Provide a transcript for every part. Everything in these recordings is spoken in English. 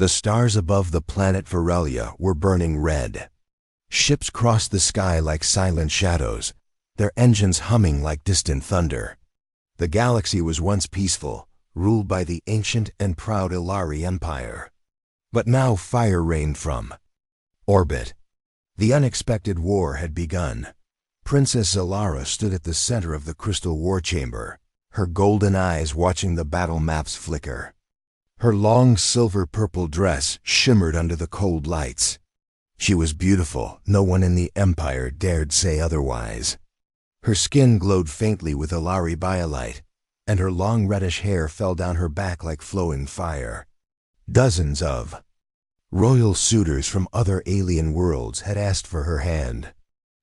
The stars above the planet Varelia were burning red. Ships crossed the sky like silent shadows, their engines humming like distant thunder. The galaxy was once peaceful, ruled by the ancient and proud Ilari Empire. But now fire rained from orbit. The unexpected war had begun. Princess Zalara stood at the center of the crystal war chamber, her golden eyes watching the battle maps flicker. Her long silver-purple dress shimmered under the cold lights. She was beautiful, no one in the Empire dared say otherwise. Her skin glowed faintly with Ilari biolite, and her long reddish hair fell down her back like flowing fire. Dozens of royal suitors from other alien worlds had asked for her hand,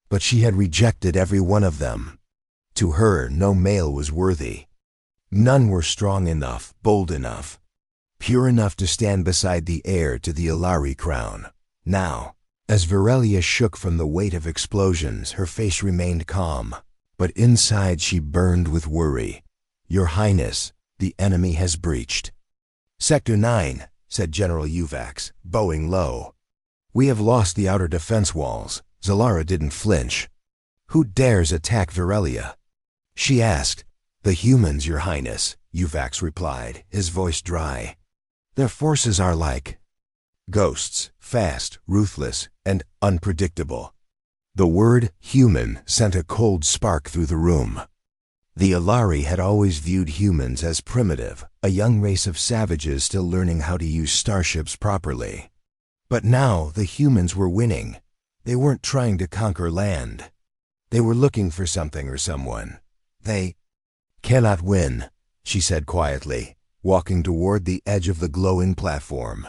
but she had rejected every one of them. To her, no male was worthy. None were strong enough, bold enough, pure enough to stand beside the heir to the Ilari crown. Now, as Varelia shook from the weight of explosions, her face remained calm, but inside she burned with worry. "Your Highness, the enemy has breached." "Sector 9, said General Uvax, bowing low. "We have lost the outer defense walls." Zalara didn't flinch. "Who dares attack Varelia?" she asked. "The humans, Your Highness," Uvax replied, his voice dry. "Their forces are like ghosts, fast, ruthless, and unpredictable." The word human sent a cold spark through the room. The Ilari had always viewed humans as primitive, a young race of savages still learning how to use starships properly. But now the humans were winning. They weren't trying to conquer land. They were looking for something or someone. "They cannot win," she said quietly, walking toward the edge of the glowing platform.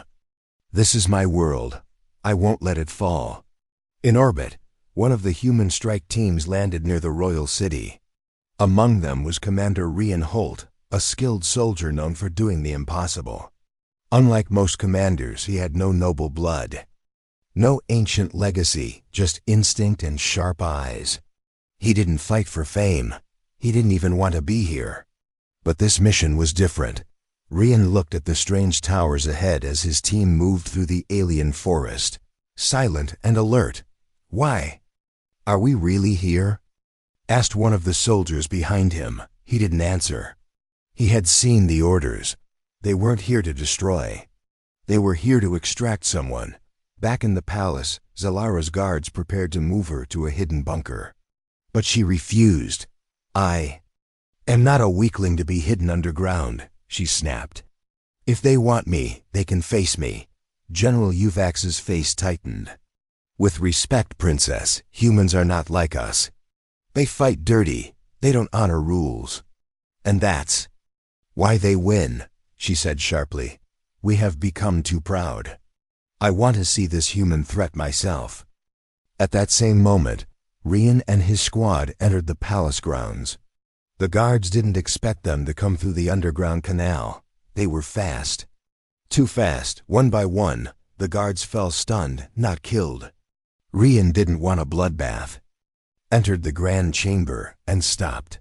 "This is my world. I won't let it fall." In orbit, one of the human strike teams landed near the royal city. Among them was Commander Rian Holt, a skilled soldier known for doing the impossible. Unlike most commanders, he had no noble blood. No ancient legacy, just instinct and sharp eyes. He didn't fight for fame. He didn't even want to be here. But this mission was different. Rian looked at the strange towers ahead as his team moved through the alien forest, silent and alert. "Why? Are we really here?" asked one of the soldiers behind him. He didn't answer. He had seen the orders. They weren't here to destroy. They were here to extract someone. Back in the palace, Zalara's guards prepared to move her to a hidden bunker. But she refused. "I am not a weakling to be hidden underground," she snapped. "If they want me, they can face me." General Uvax's face tightened. "With respect, Princess, humans are not like us. They fight dirty. They don't honor rules. And that's why they win," she said sharply. "We have become too proud. I want to see this human threat myself." At that same moment, Rian and his squad entered the palace grounds. The guards didn't expect them to come through the underground canal. They were fast. Too fast. One by one, the guards fell stunned, not killed. Rian didn't want a bloodbath. Entered the grand chamber and stopped.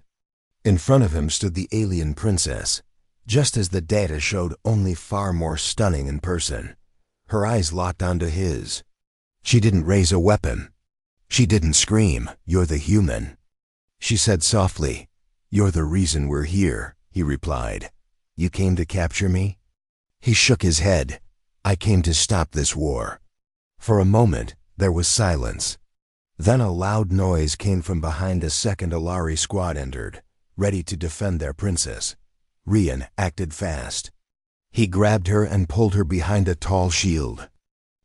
In front of him stood the alien princess, just as the data showed, only far more stunning in person. Her eyes locked onto his. She didn't raise a weapon. She didn't scream, "You're the human." She said softly, "You're the reason we're here," he replied. "You came to capture me?" He shook his head. "I came to stop this war." For a moment, there was silence. Then a loud noise came from behind. A second Ilari squad entered, ready to defend their princess. Rian acted fast. He grabbed her and pulled her behind a tall shield.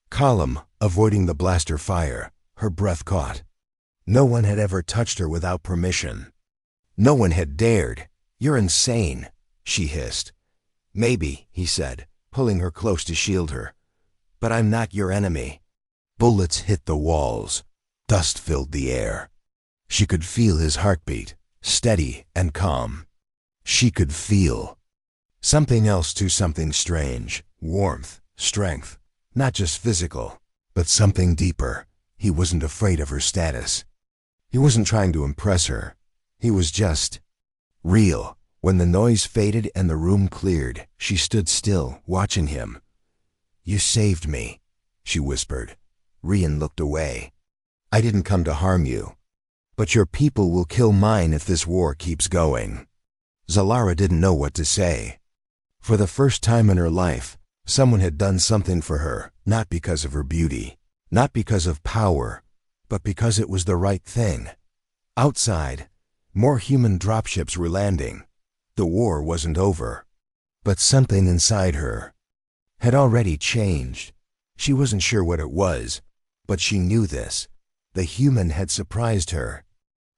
Calm, avoiding the blaster fire, her breath caught. No one had ever touched her without permission. No one had dared. "You're insane," she hissed. "Maybe," he said, pulling her close to shield her. "But I'm not your enemy." Bullets hit the walls. Dust filled the air. She could feel his heartbeat, steady and calm. She could feel something else too, something strange. Warmth, strength, not just physical, but something deeper. He wasn't afraid of her status. He wasn't trying to impress her. He was just real. When the noise faded and the room cleared, she stood still, watching him. "You saved me," she whispered. Rian looked away. "I didn't come to harm you. But your people will kill mine if this war keeps going." Zalara didn't know what to say. For the first time in her life, someone had done something for her, not because of her beauty, not because of power, but because it was the right thing. Outside, more human dropships were landing. The war wasn't over. But something inside her had already changed. She wasn't sure what it was, but she knew this. The human had surprised her.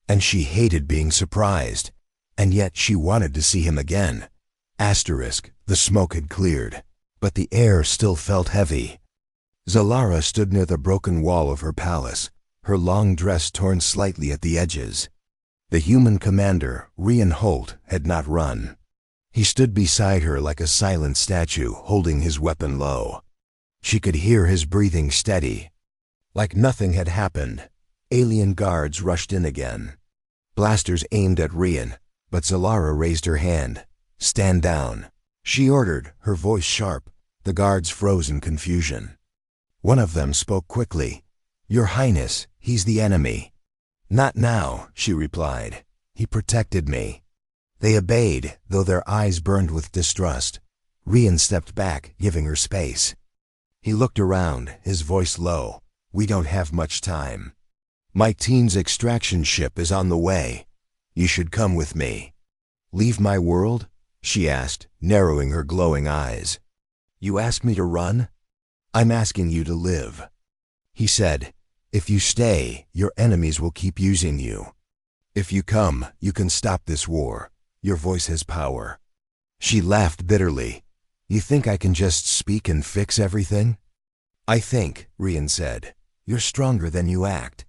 And she hated being surprised. And yet she wanted to see him again. The smoke had cleared, but the air still felt heavy. Zalara stood near the broken wall of her palace, her long dress torn slightly at the edges. The human commander, Rian Holt, had not run. He stood beside her like a silent statue, holding his weapon low. She could hear his breathing steady. Like nothing had happened, alien guards rushed in again. Blasters aimed at Rian, but Zalara raised her hand. "Stand down," she ordered, her voice sharp. The guards froze in confusion. One of them spoke quickly. "Your Highness, he's the enemy." "Not now," she replied. "He protected me." They obeyed, though their eyes burned with distrust. Rian stepped back, giving her space. He looked around, his voice low. "We don't have much time. My team's extraction ship is on the way. You should come with me." "Leave my world?" she asked, narrowing her glowing eyes. "You ask me to run?" "I'm asking you to live." He said, "If you stay, your enemies will keep using you. If you come, you can stop this war. Your voice has power." She laughed bitterly. "You think I can just speak and fix everything?" "I think," Rian said, "you're stronger than you act.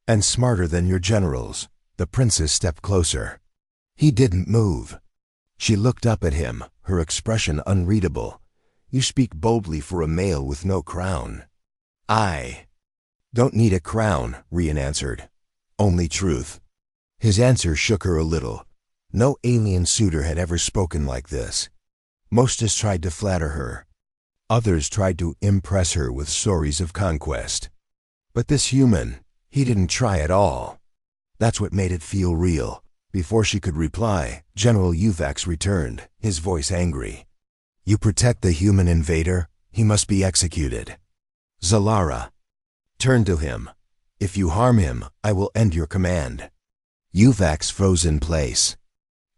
And smarter than your generals." The princess stepped closer. He didn't move. She looked up at him, her expression unreadable. "You speak boldly for a male with no crown." "I don't need a crown," Rian answered. "Only truth." His answer shook her a little. No alien suitor had ever spoken like this. Most just tried to flatter her. Others tried to impress her with stories of conquest. But this human, he didn't try at all. That's what made it feel real. Before she could reply, General Uvax returned, his voice angry. "You protect the human invader, he must be executed." Zalara turned to him. "If you harm him, I will end your command." Uvax froze in place.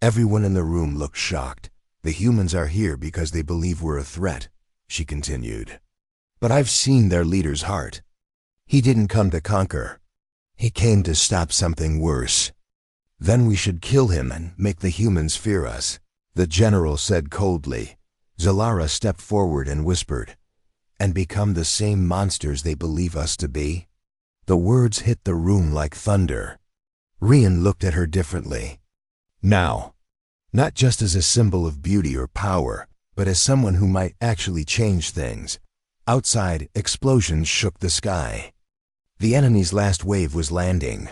Everyone in the room looked shocked. "The humans are here because they believe we're a threat," she continued. "But I've seen their leader's heart. He didn't come to conquer. He came to stop something worse. Then we should kill him and make the humans fear us," the general said coldly. Zalara stepped forward and whispered, "And become the same monsters they believe us to be?" The words hit the room like thunder. Rian looked at her differently. Now, not just as a symbol of beauty or power, but as someone who might actually change things. Outside, explosions shook the sky. The enemy's last wave was landing.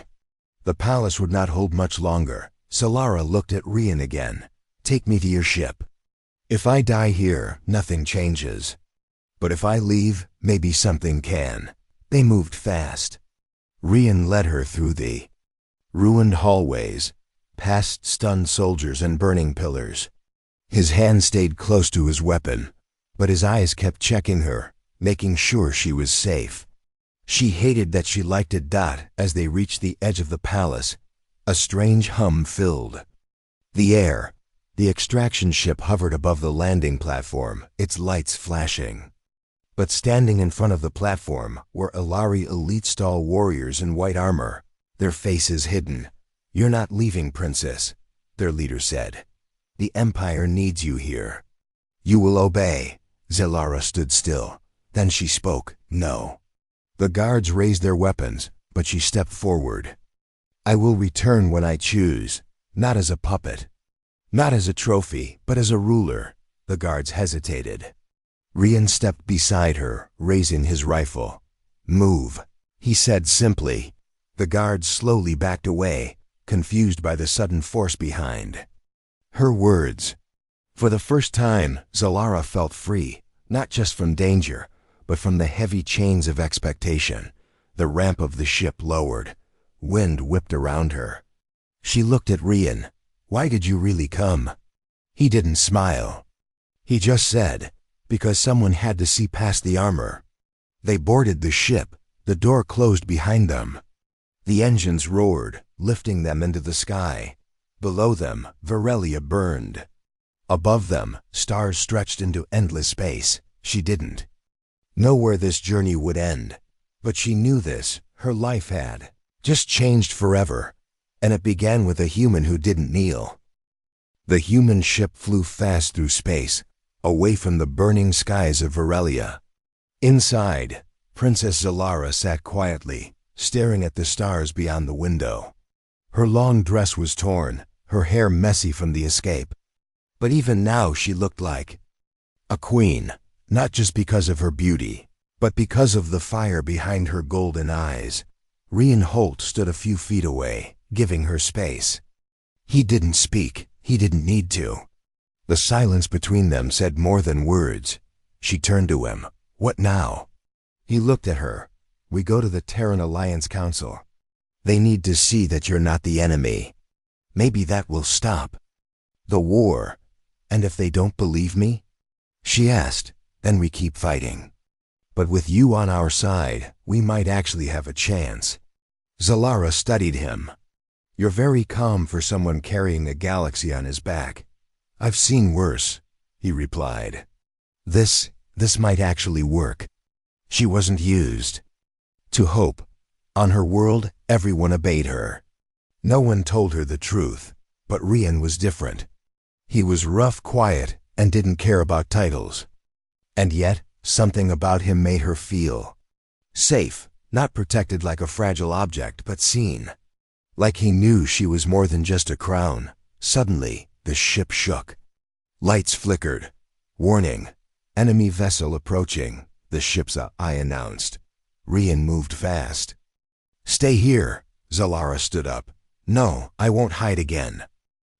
The palace would not hold much longer. Zalara looked at Rian again. "Take me to your ship. If I die here, nothing changes. But if I leave, maybe something can." They moved fast. Rian led her through the ruined hallways, past stunned soldiers and burning pillars. His hand stayed close to his weapon, but his eyes kept checking her, making sure she was safe. She hated that she liked it. As they reached the edge of the palace, a strange hum filled the air. The extraction ship hovered above the landing platform, its lights flashing. But standing in front of the platform were Ilari elite stall warriors in white armor, their faces hidden. "You're not leaving, princess," their leader said. "The Empire needs you here." "You will obey." Zalara stood still. Then she spoke, "No." The guards raised their weapons, but she stepped forward. "I will return when I choose, not as a puppet. Not as a trophy, but as a ruler." The guards hesitated. Rian stepped beside her, raising his rifle. "Move," he said simply. The guards slowly backed away, confused by the sudden force behind her words. For the first time, Zalara felt free, not just from danger, but from the heavy chains of expectation. The ramp of the ship lowered. Wind whipped around her. She looked at Rian. "Why did you really come?" He didn't smile. He just said, "Because someone had to see past the armor." They boarded the ship. The door closed behind them. The engines roared, lifting them into the sky. Below them, Varelia burned. Above them, stars stretched into endless space. She didn't know where this journey would end, but she knew this. Her life had just changed forever, and it began with a human who didn't kneel. The human ship flew fast through space, away from the burning skies of Varelia. Inside, Princess Zalara sat quietly, staring at the stars beyond the window. Her long dress was torn, her hair messy from the escape. But even now she looked like a queen, not just because of her beauty, but because of the fire behind her golden eyes. Rian Holt stood a few feet away, giving her space. He didn't speak. He didn't need to. The silence between them said more than words. She turned to him. "What now?" He looked at her. "We go to the Terran Alliance Council. They need to see that you're not the enemy. Maybe that will stop the war. And if they don't believe me?" She asked, "Then we keep fighting. But with you on our side, we might actually have a chance." Zalara studied him. "You're very calm for someone carrying a galaxy on his back." "I've seen worse," he replied. This might actually work." She wasn't used to hope. On her world, everyone obeyed her. No one told her the truth, but Rian was different. He was rough, quiet, and didn't care about titles. And yet, something about him made her feel safe, not protected like a fragile object, but seen. Like he knew she was more than just a crown. Suddenly, the ship shook. Lights flickered. "Warning, enemy vessel approaching," the ship's eye announced. Rian moved fast. "Stay here." Zalara stood up. "No, I won't hide again."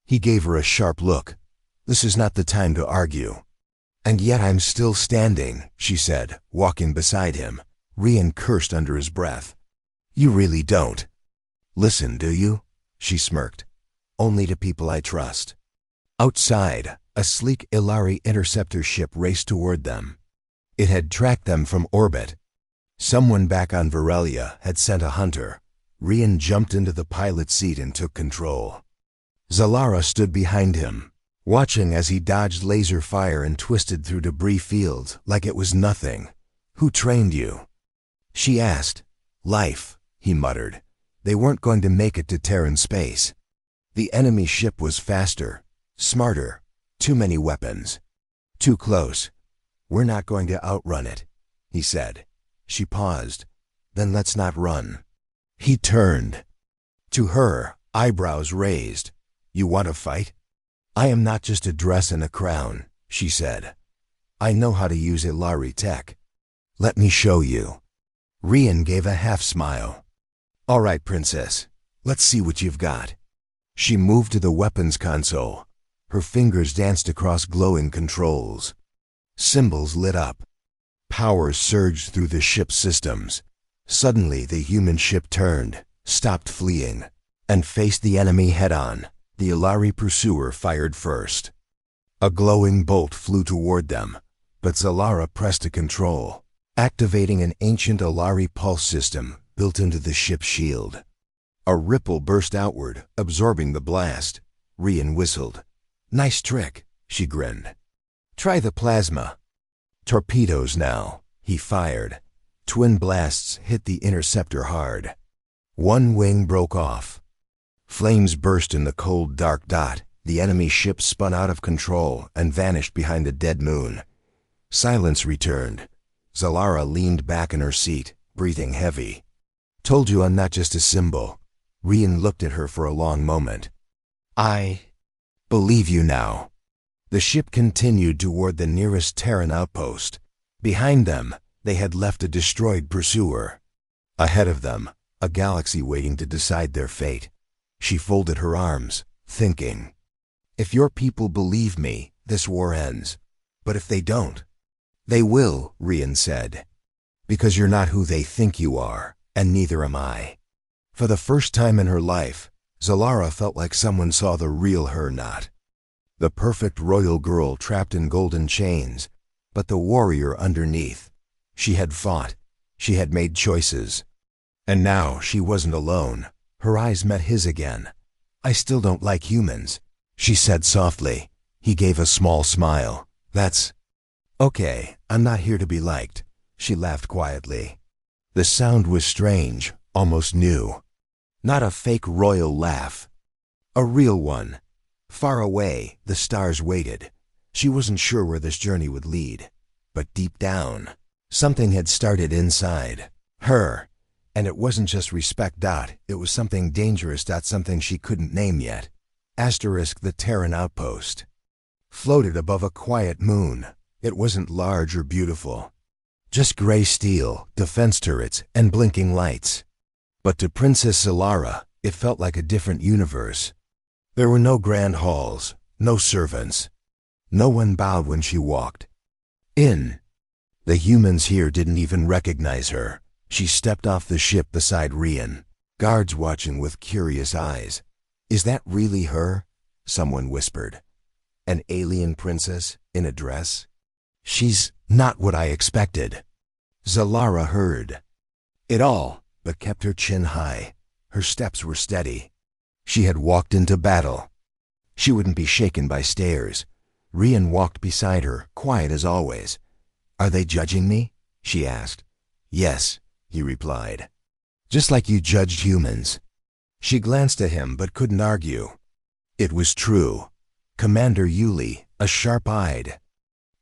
He gave her a sharp look. "This is not the time to argue." "And yet I'm still standing," she said, walking beside him. Rian cursed under his breath. "You really don't listen, do you?" She smirked. "Only to people I trust." Outside, a sleek Ilari interceptor ship raced toward them. It had tracked them from orbit. Someone back on Varelia had sent a hunter. Rian jumped into the pilot's seat and took control. Zalara stood behind him, watching as he dodged laser fire and twisted through debris fields like it was nothing. "Who trained you?" she asked. "Life," he muttered. They weren't going to make it to Terran space. The enemy ship was faster, smarter, too many weapons. Too close. "We're not going to outrun it," he said. She paused. "Then let's not run." He turned to her, eyebrows raised. "You want to fight?" "I am not just a dress and a crown," she said. "I know how to use Ilari tech. Let me show you." Rian gave a half smile. "All right, princess. Let's see what you've got." She moved to the weapons console. Her fingers danced across glowing controls. Symbols lit up. Power surged through the ship's systems. Suddenly, the human ship turned, stopped fleeing, and faced the enemy head-on. The Ilari pursuer fired first. A glowing bolt flew toward them, but Zalara pressed a control, activating an ancient Ilari pulse system built into the ship's shield. A ripple burst outward, absorbing the blast. Rian whistled. "Nice trick," she grinned. "Try the plasma." "Torpedoes now," he fired. Twin blasts hit the interceptor hard. One wing broke off. Flames burst in the cold, dark dot. The enemy ship spun out of control and vanished behind a dead moon. Silence returned. Zalara leaned back in her seat, breathing heavy. "Told you I'm not just a symbol." Rian looked at her for a long moment. "I believe you now." The ship continued toward the nearest Terran outpost. Behind them, they had left a destroyed pursuer. Ahead of them, a galaxy waiting to decide their fate. She folded her arms, thinking, "If your people believe me, this war ends. But if they don't, They will, Rian said. Because you're not who they think you are, and neither am I. For the first time in her life, Zalara felt like someone saw the real her not. The perfect royal girl trapped in golden chains, but the warrior underneath. She had fought. She had made choices. And now she wasn't alone. Her eyes met his again. I still don't like humans, she said softly. He gave a small smile. That's okay, I'm not here to be liked, she laughed quietly. The sound was strange, almost new. Not a fake royal laugh. A real one. Far away, the stars waited. She wasn't sure where this journey would lead. But deep down, something had started inside her. And it wasn't just respect. It was something dangerous. Something she couldn't name yet. Asterisk the Terran outpost. Floated above a quiet moon. It wasn't large or beautiful. Just gray steel, defense turrets, and blinking lights. But to Princess Zalara, it felt like a different universe. There were no grand halls, no servants. No one bowed when she walked in. The humans here didn't even recognize her. She stepped off the ship beside Rian, guards watching with curious eyes. Is that really her? Someone whispered. An alien princess in a dress? She's not what I expected. Zalara heard it all, but kept her chin high. Her steps were steady. She had walked into battle. She wouldn't be shaken by stares. Rian walked beside her, quiet as always. Are they judging me? She asked. Yes, he replied. Just like you judged humans. She glanced at him but couldn't argue. It was true. Commander Yuli, a sharp-eyed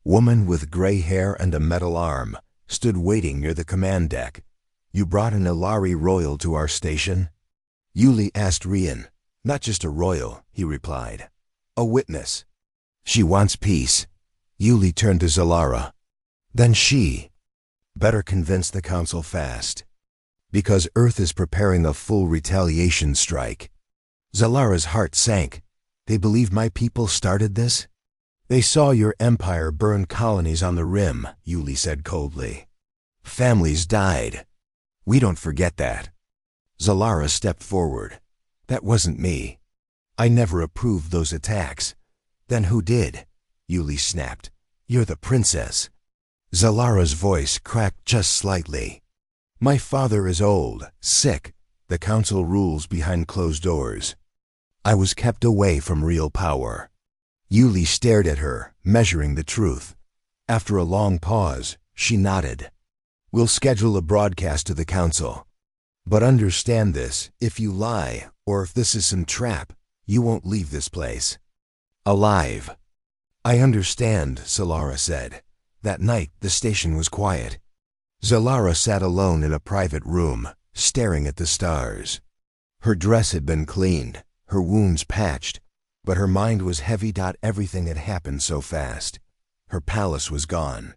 woman with gray hair and a metal arm, stood waiting near the command deck. You brought an Ilari royal to our station? Yuli asked Rian. Not just a royal, he replied. A witness. She wants peace. Yuli turned to Zalara. Then she better convince the council fast. Because Earth is preparing a full retaliation strike. Zalara's heart sank. They believe my people started this? They saw your empire burn colonies on the rim, Yuli said coldly. Families died. We don't forget that. Zalara stepped forward. That wasn't me. I never approved those attacks. Then who did? Yuli snapped. You're the princess. Zalara's voice cracked just slightly. My father is old, sick. The council rules behind closed doors. I was kept away from real power. Yuli stared at her, measuring the truth. After a long pause, she nodded. We'll schedule a broadcast to the council. But understand this, if you lie, or if this is some trap, you won't leave this place alive. I understand, Zalara said. That night, the station was quiet. Zalara sat alone in a private room, staring at the stars. Her dress had been cleaned, her wounds patched, but her mind was heavy. Everything had happened so fast. Her palace was gone.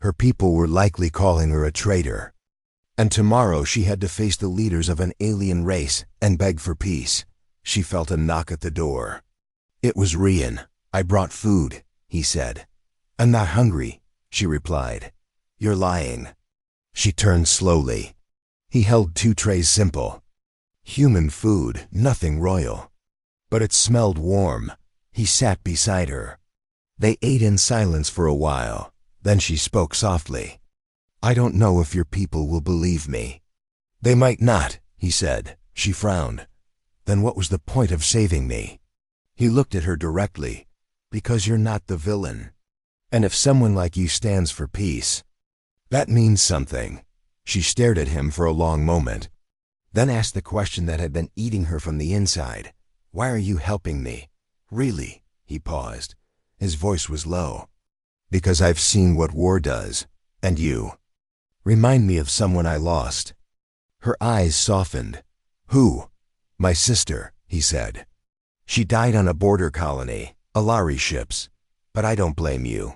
Her people were likely calling her a traitor. And tomorrow she had to face the leaders of an alien race and beg for peace. She felt a knock at the door. It was Rian. I brought food, he said. I'm not hungry, she replied. You're lying. She turned slowly. He held 2 trays simple. Human food, nothing royal. But it smelled warm. He sat beside her. They ate in silence for a while. Then she spoke softly. I don't know if your people will believe me. They might not, he said. She frowned. Then what was the point of saving me? He looked at her directly. Because you're not the villain. And if someone like you stands for peace, that means something. She stared at him for a long moment, then asked the question that had been eating her from the inside. Why are you helping me? Really? He paused. His voice was low. Because I've seen what war does. And you remind me of someone I lost. Her eyes softened. Who? My sister, he said. She died on a border colony, Ilari ships. But I don't blame you.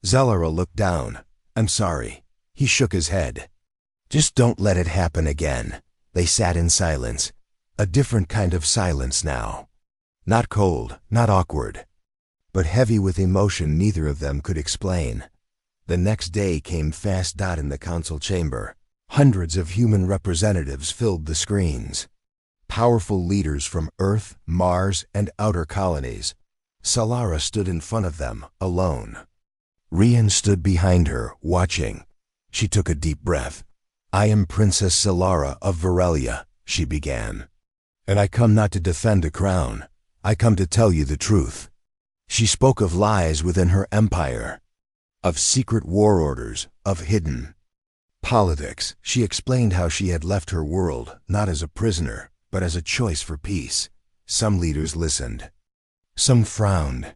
Zalara looked down. I'm sorry. He shook his head. Just don't let it happen again. They sat in silence. A different kind of silence now. Not cold, not awkward, but heavy with emotion neither of them could explain. The next day came fast. In the council chamber, hundreds of human representatives filled the screens. Powerful leaders from Earth, Mars, and outer colonies. Solara stood in front of them, alone. Rian stood behind her, watching. She took a deep breath. "I am Princess Solara of Varelia," she began. "And I come not to defend a crown. I come to tell you the truth." She spoke of lies within her empire, of secret war orders, of hidden politics. She explained how she had left her world, not as a prisoner, but as a choice for peace. Some leaders listened. Some frowned.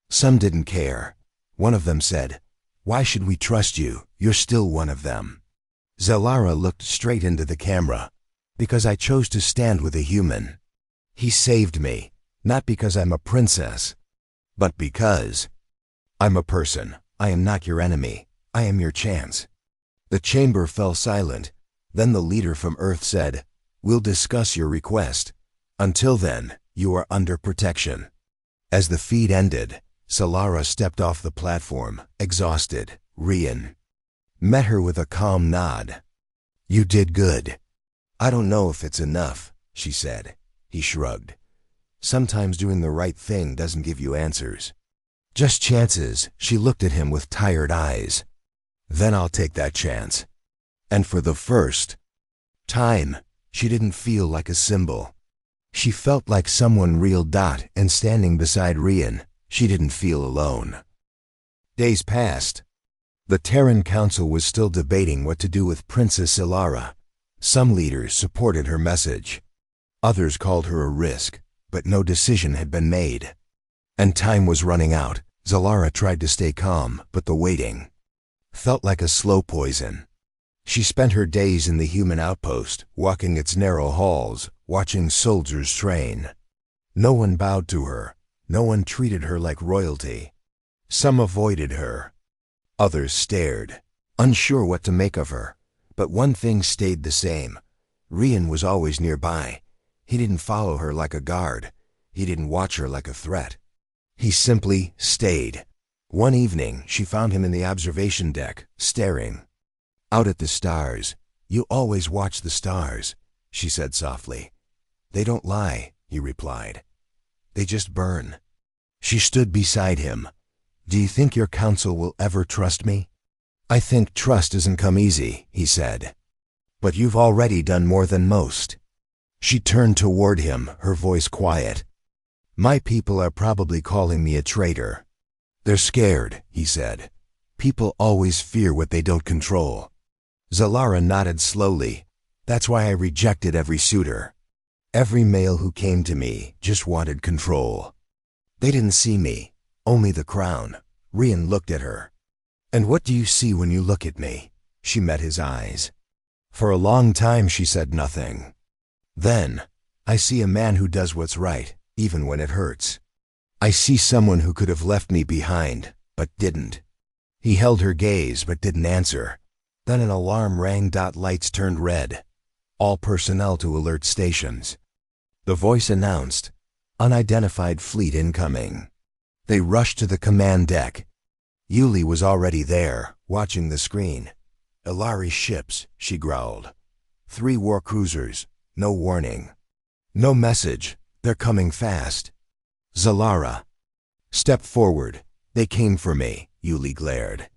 Some didn't care. One of them said, "Why should we trust you? You're still one of them." Solara looked straight into the camera. "Because I chose to stand with a human. He saved me, not because I'm a princess, but because I'm a person. I am not your enemy. I am your chance." The chamber fell silent. Then the leader from Earth said, "We'll discuss your request. Until then, you are under protection." As the feed ended, Solara stepped off the platform, exhausted. Rian met her with a calm nod. "You did good." "I don't know if it's enough," she said. He shrugged. "Sometimes doing the right thing doesn't give you answers. Just chances." She looked at him with tired eyes. "Then I'll take that chance." And for the first time, she didn't feel like a symbol. She felt like someone real. And standing beside Rian, she didn't feel alone. Days passed. The Terran Council was still debating what to do with Princess Solara. Some leaders supported her message. Others called her a risk, but no decision had been made. And time was running out. Solara tried to stay calm, but the waiting felt like a slow poison. She spent her days in the human outpost, walking its narrow halls, watching soldiers train. No one bowed to her. No one treated her like royalty. Some avoided her. Others stared, unsure what to make of her. But one thing stayed the same. Rian was always nearby. He didn't follow her like a guard. He didn't watch her like a threat. He simply stayed. One evening, she found him in the observation deck, staring out at the stars. "You always watch the stars," she said softly. "They don't lie," he replied. "They just burn." She stood beside him. "Do you think your council will ever trust me?" "I think trust doesn't come easy," he said. "But you've already done more than most." She turned toward him, her voice quiet. "My people are probably calling me a traitor." "They're scared," he said. "People always fear what they don't control." Solara nodded slowly. "That's why I rejected every suitor. Every male who came to me just wanted control. They didn't see me, only the crown." Rian looked at her. "And what do you see when you look at me?" She met his eyes. For a long time she said nothing. "Then, I see a man who does what's right, even when it hurts. I see someone who could have left me behind, but didn't." He held her gaze but didn't answer. Then an alarm rang. Lights turned red. "All personnel to alert stations." The voice announced, "Unidentified fleet incoming." They rushed to the command deck. Yuli was already there, watching the screen. "Ilari ships," she growled. 3 war cruisers, no warning. No message, they're coming fast. "Solara, step forward. They came for me," Yuli glared.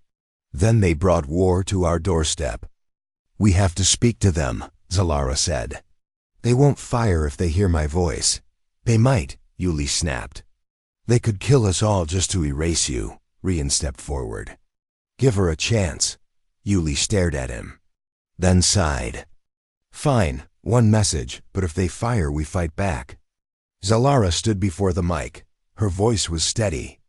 "Then they brought war to our doorstep." "We have to speak to them," Solara said. "They won't fire if they hear my voice." "They might," Yuli snapped. "They could kill us all just to erase you." Rian stepped forward. "Give her a chance." Yuli stared at him, then sighed. "Fine, one message, but if they fire we fight back." Solara stood before the mic. Her voice was steady.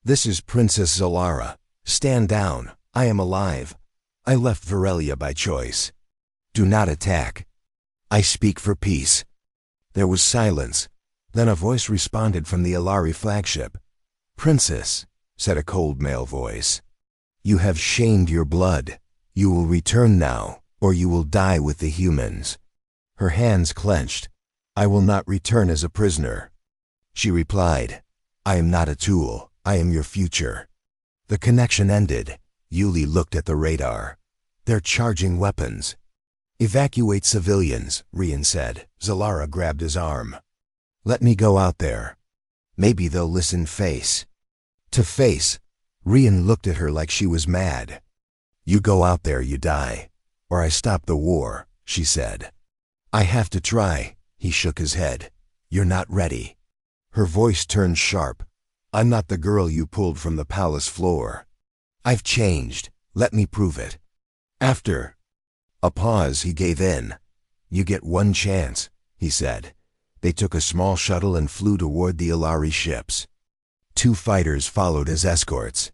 "This is Princess Solara. Stand down. I am alive. I left Varelia by choice. Do not attack. I speak for peace." There was silence. Then a voice responded from the Ilari flagship. "Princess," said a cold male voice, "you have shamed your blood. You will return now, or you will die with the humans." Her hands clenched. "I will not return as a prisoner." She replied, "I am not a tool. I am your future." The connection ended. Yuli looked at the radar. They're charging weapons. Evacuate civilians, Rian said. Zalara grabbed his arm. Let me go out there. Maybe they'll listen face to face. Rian looked at her like she was mad. You go out there, you die. Or I stop the war, she said. I have to try. He shook his head. You're not ready. Her voice turned sharp. I'm not the girl you pulled from the palace floor. I've changed. Let me prove it. After a pause, he gave in. You get one chance, he said. They took a small shuttle and flew toward the Ilari ships. 2 fighters followed as escorts.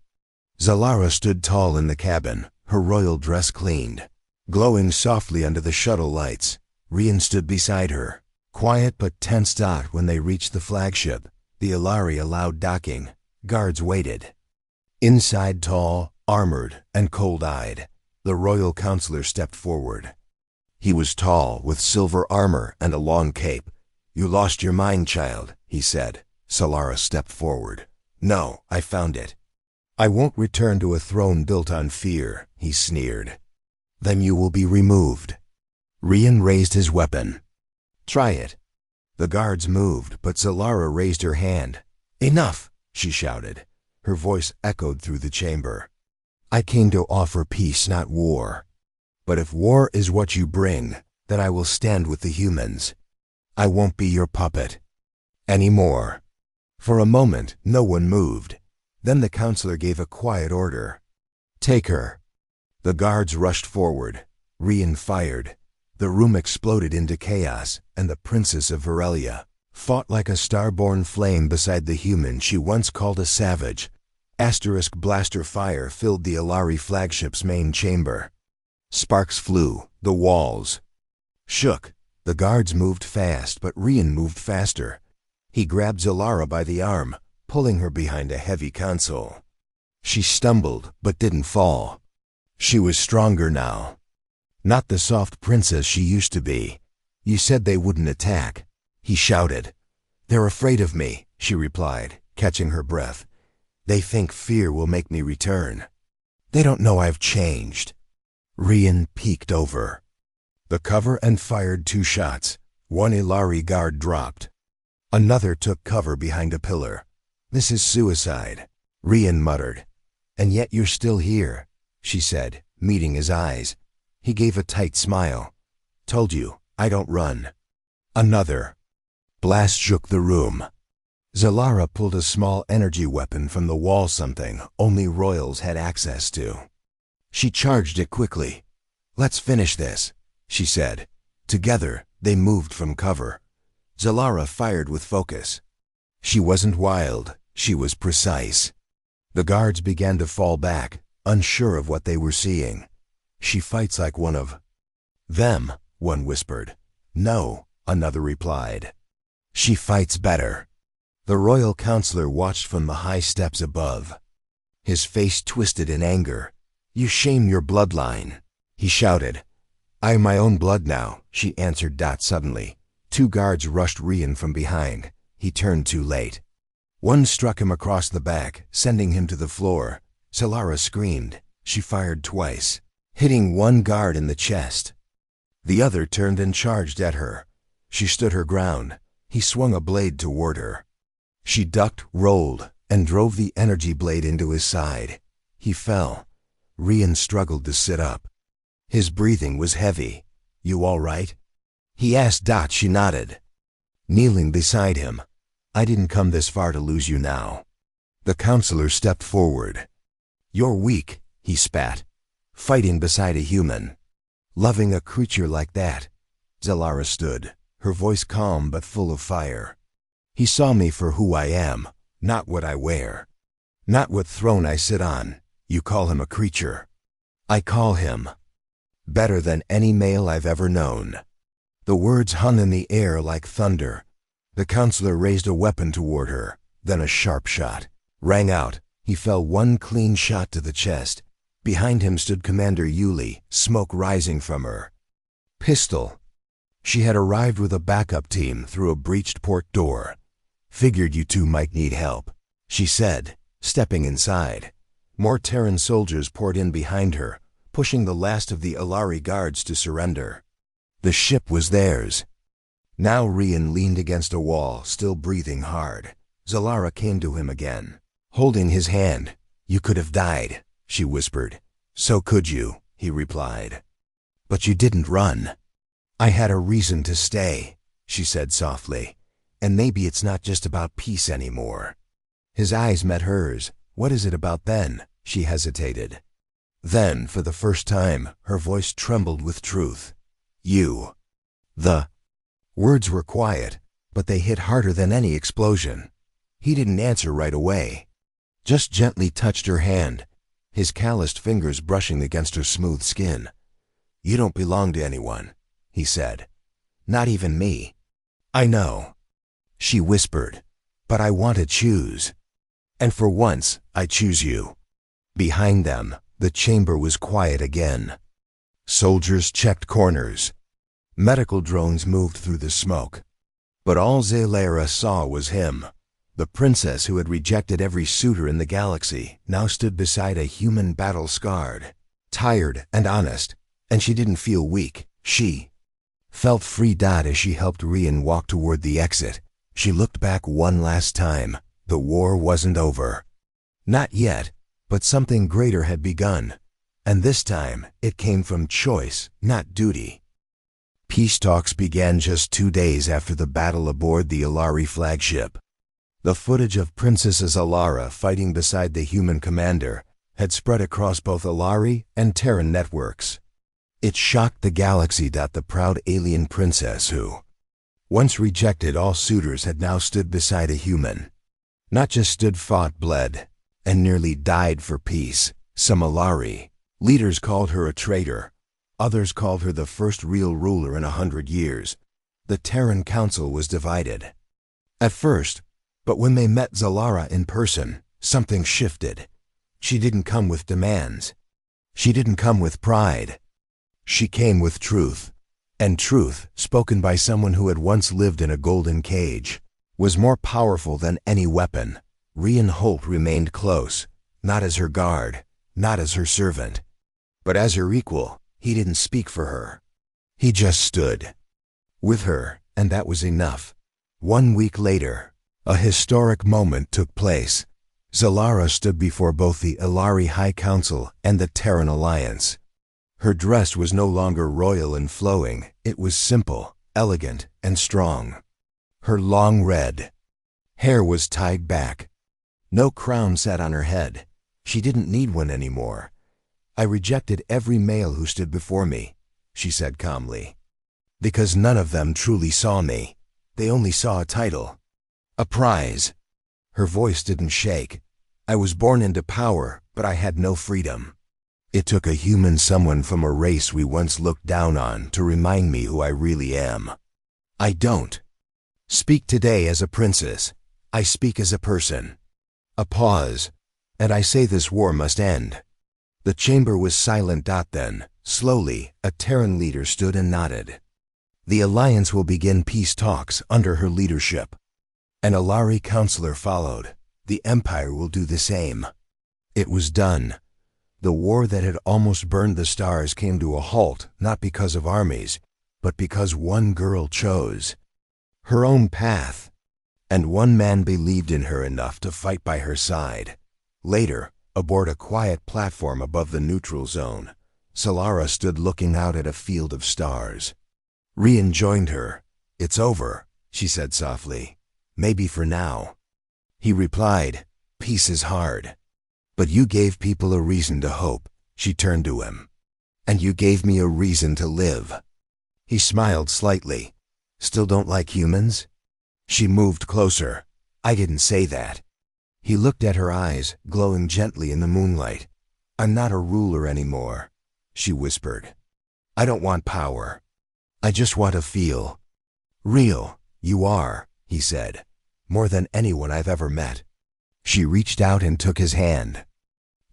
Zalara stood tall in the cabin, her royal dress cleaned, glowing softly under the shuttle lights. Rian stood beside her, quiet but tense. When they reached the flagship, the Ilari allowed docking. Guards waited. Inside, tall, armored, and cold-eyed, the royal counselor stepped forward. He was tall, with silver armor and a long cape. You lost your mind, child, he said. Zalara stepped forward. No, I found it. I won't return to a throne built on fear, he sneered. Then you will be removed. Rian raised his weapon. Try it. The guards moved, but Zalara raised her hand. Enough, she shouted. Her voice echoed through the chamber. I came to offer peace, not war. But if war is what you bring, then I will stand with the humans. I won't be your puppet anymore. For a moment, no one moved. Then the counselor gave a quiet order. Take her. The guards rushed forward. Rian fired. The room exploded into chaos, and the Princess of Varelia fought like a star-born flame beside the human she once called a savage. Asterisk blaster fire filled the Ilari flagship's main chamber. Sparks flew. The walls shook. The guards moved fast, but Rian moved faster. He grabbed Zalara by the arm, pulling her behind a heavy console. She stumbled, but didn't fall. She was stronger now. Not the soft princess she used to be. You said they wouldn't attack, he shouted. They're afraid of me, she replied, catching her breath. They think fear will make me return. They don't know I've changed. Rian peeked over the cover and fired 2 shots. One Ilari guard dropped. Another took cover behind a pillar. This is suicide, Rian muttered. And yet you're still here, she said, meeting his eyes. He gave a tight smile. Told you, I don't run. Another blast shook the room. Zalara pulled a small energy weapon from the wall, something only royals had access to. She charged it quickly. Let's finish this, she said. Together, they moved from cover. Zalara fired with focus. She wasn't wild, she was precise. The guards began to fall back, unsure of what they were seeing. She fights like one of them, one whispered. No, another replied. She fights better. The royal counselor watched from the high steps above. His face twisted in anger. You shame your bloodline, he shouted. I'm my own blood now, she answered. Suddenly, 2 guards rushed Rian from behind. He turned too late. One struck him across the back, sending him to the floor. Zalara screamed. She fired twice, hitting one guard in the chest. The other turned and charged at her. She stood her ground. He swung a blade toward her. She ducked, rolled, and drove the energy blade into his side. He fell. Rian struggled to sit up. His breathing was heavy. You all right? He asked. She nodded. Kneeling beside him. I didn't come this far to lose you now. The counselor stepped forward. You're weak, he spat. Fighting beside a human. Loving a creature like that. Zalara stood, her voice calm but full of fire. He saw me for who I am, not what I wear. Not what throne I sit on. You call him a creature. I call him better than any male I've ever known. The words hung in the air like thunder. The counselor raised a weapon toward her, then a sharp shot rang out. He fell one clean shot to the chest. Behind him stood Commander Yuli, smoke rising from her pistol. She had arrived with a backup team through a breached port door. Figured you 2 might need help, she said, stepping inside. More Terran soldiers poured in behind her, pushing the last of the Alari guards to surrender. The ship was theirs. Now Rian leaned against a wall, still breathing hard. Zalara came to him again, holding his hand. "You could have died," she whispered. "So could you," he replied. "But you didn't run." "I had a reason to stay," she said softly. "And maybe it's not just about peace anymore." His eyes met hers. "What is it about then?" she hesitated. Then, for the first time, her voice trembled with truth. "You." The words were quiet, but they hit harder than any explosion. He didn't answer right away, just gently touched her hand, his calloused fingers brushing against her smooth skin. "You don't belong to anyone," he said. "Not even me." "I know," she whispered, "but I want to choose. And for once, I choose you." Behind them, the chamber was quiet again. Soldiers checked corners. Medical drones moved through the smoke. But all Zalara saw was him. The princess who had rejected every suitor in the galaxy now stood beside a human battle-scarred, tired and honest, and she didn't feel weak. She felt free. As she helped Rian walk toward the exit, she looked back one last time. The war wasn't over. Not yet, but something greater had begun. And this time, it came from choice, not duty. Peace talks began just 2 days after the battle aboard the Alari flagship. The footage of Princess Zalara fighting beside the human commander had spread across both Alari and Terran networks. It shocked the galaxy that the proud alien princess who once rejected all suitors had now stood beside a human. Not just stood, fought, bled, and nearly died for peace. Some Alari leaders called her a traitor. Others called her the first real ruler in 100 years. The Terran Council was divided at first, but when they met Zalara in person, something shifted. She didn't come with demands. She didn't come with pride. She came with truth. And truth, spoken by someone who had once lived in a golden cage, was more powerful than any weapon. Rian Holt remained close, not as her guard, not as her servant, but as her equal. He didn't speak for her. He just stood with her, and that was enough. 1 week later, a historic moment took place. Zalara stood before both the Alari High Council and the Terran Alliance. Her dress was no longer royal and flowing. It was simple, elegant, and strong. Her long red hair was tied back. No crown sat on her head. She didn't need one anymore. "I rejected every male who stood before me," she said calmly, "because none of them truly saw me. They only saw a title, a prize." Her voice didn't shake. "I was born into power, but I had no freedom. It took a human, someone from a race we once looked down on, to remind me who I really am. I don't speak today as a princess. I speak as a person." A pause, and "I say this war must end." The chamber was silent. Then, slowly, a Terran leader stood and nodded. "The Alliance will begin peace talks under her leadership." An Alari counselor followed. "The Empire will do the same." It was done. The war that had almost burned the stars came to a halt, not because of armies, but because one girl chose her own path, and one man believed in her enough to fight by her side. Later, aboard a quiet platform above the neutral zone, Zalara stood looking out at a field of stars. Rian joined her. "It's over," she said softly. "Maybe for now." He replied, "Peace is hard. But you gave people a reason to hope." She turned to him. "And you gave me a reason to live." He smiled slightly. "Still don't like humans?" She moved closer. "I didn't say that." He looked at her eyes, glowing gently in the moonlight. "I'm not a ruler anymore," she whispered. "I don't want power. I just want to feel real." "You are," he said, "more than anyone I've ever met." She reached out and took his hand.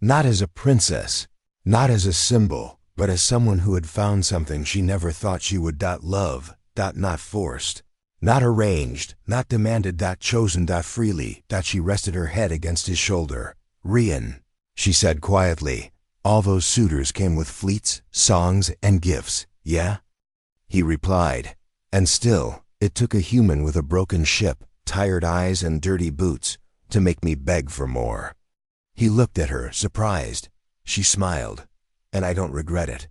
Not as a princess, not as a symbol, but as someone who had found something she never thought she would. Love, not forced. Not arranged, not demanded, chosen, freely. She rested her head against his shoulder. "Rian," She said quietly, "All those suitors came with fleets, songs, and gifts, yeah?" He replied, "And still, it took a human with a broken ship, tired eyes, and dirty boots to make me beg for more." He looked at her, surprised. She smiled, "And I don't regret it."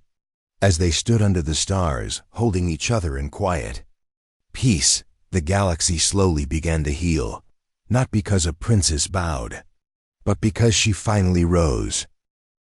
As they stood under the stars, holding each other in quiet peace, the galaxy slowly began to heal, not because a princess bowed, but because she finally rose,